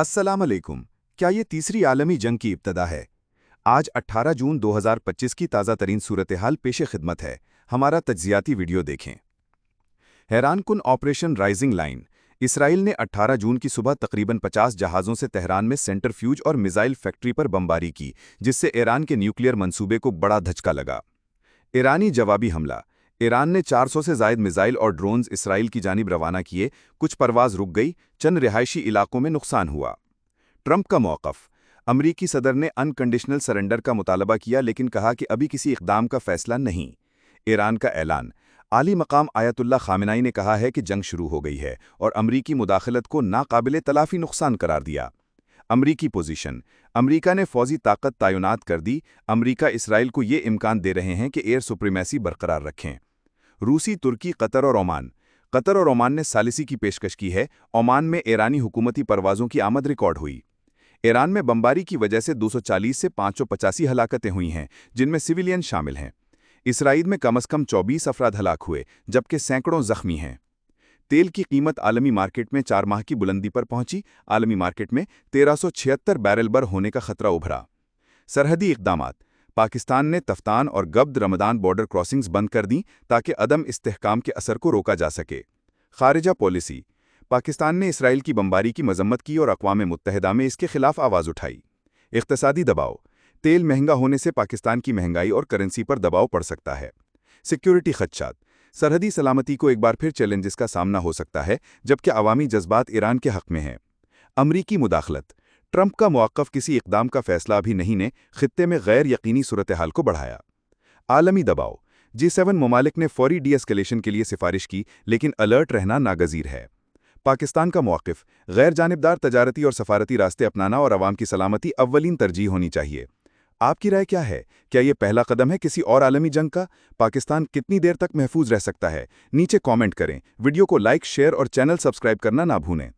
अस्सलाम अलैकुम। क्या ये तीसरी आलमी जंग की इब्तदा है? आज 18 जून 2025 की ताज़ा तरीन सूरत हाल पेश खिदमत है। हमारा तज्जियाती वीडियो देखें। हैरानकुन ऑपरेशन राइजिंग लाइन। इसराइल ने 18 जून की सुबह तकरीबन 50 जहाज़ों से तेहरान में सेंट्रीफ्यूज और मिसाइल फैक्ट्री पर बमबारी की, जिससे ईरान के न्यूक्लियर मंसूबे को बड़ा धचका लगा। ईरानी जवाबी हमला। ईरान ने 400 से ज़ायद मिसाइल और ड्रोन्स इसराइल की जानिब रवाना किए। कुछ परवाज़ रुक गई, चंद रिहायशी इलाकों में नुकसान हुआ। ट्रंप का मौक़िफ़। अमरीकी सदर ने अनकंडीशनल सरेंडर का मुतालबा किया, लेकिन कहा कि अभी किसी इक़दाम का फ़ैसला नहीं। ईरान का ऐलान। आली मकाम आयतुल्लाह ख़ामेनी ने कहा है कि जंग शुरू हो गई है और अमरीकी मुदाखलत को नाकाबिले तलाफ़ी नुकसान करार दिया। अमरीकी पोजीशन। अमरीका ने फ़ौजी ताकत तैनात कर दी। अमरीका इसराइल को ये इम्कान दे रहे हैं कि एयर सुप्रीमेसी बरकरार रखें। रूसी, तुर्की, कतर और ओमान। कतर और ओमान ने सालिसी की पेशकश की है। ओमान में ईरानी हुकूमती परवाज़ों की आमद रिकॉर्ड हुई। ईरान में बमबारी की वजह से 240 से 585 हलाकतें हुई हैं, जिनमें सिविलियन शामिल हैं। इसराइल में कम से कम 24 अफराद हलाक हुए, जबकि सैकड़ों जख्मी हैं। तेल की कीमत आलमी मार्केट में 4 माह की बुलंदी पर पहुंची। आलमी मार्केट में 1376 बैरल बर होने का खतरा उभरा। सरहदी इक़दामात। पाकिस्तान ने तफ्तान और गब्द रमदान बॉर्डर क्रॉसिंग्स बंद कर दी ताकि अदम इस्तेहकाम के असर को रोका जा सके। खारिजा पॉलिसी। पाकिस्तान ने इसराइल की बमबारी की मजम्मत की और अक़वाम मुत्तहिदा में इसके खिलाफ आवाज़ उठाई। इक़्तिसादी दबाव। तेल महंगा होने से पाकिस्तान की महंगाई और करेंसी पर दबाव पड़ सकता है। सिक्योरिटी खदशात। सरहदी सलामती को एक बार फिर चैलेंजेस का सामना हो सकता है, जबकि अवामी जज्बात ईरान के हक़ में हैं। अमरीकी मुदाखलत। ट्रंप का मौक़िफ़ किसी इक़दाम का फ़ैसला अभी नहीं ने ख़ित्ते में गैर यकीनी सूरत हाल को बढ़ाया। आलमी दबाव। G7 ममालिक ने फौरी डी-एस्केलेशन के लिए सिफारिश की, लेकिन अलर्ट रहना नागज़ीर है। पाकिस्तान का मौक़िफ़। गैर जानिबदार तजारती और सफारती रास्ते अपनाना और अवाम की सलामती अव्वलीन तरजीह होनी चाहिए। आपकी राय क्या है? क्या ये पहला कदम है किसी और आलमी जंग का? पाकिस्तान कितनी देर तक महफूज रह सकता है? नीचे कमेंट करें। वीडियो को लाइक, शेयर और चैनल सब्सक्राइब करना ना भूलें।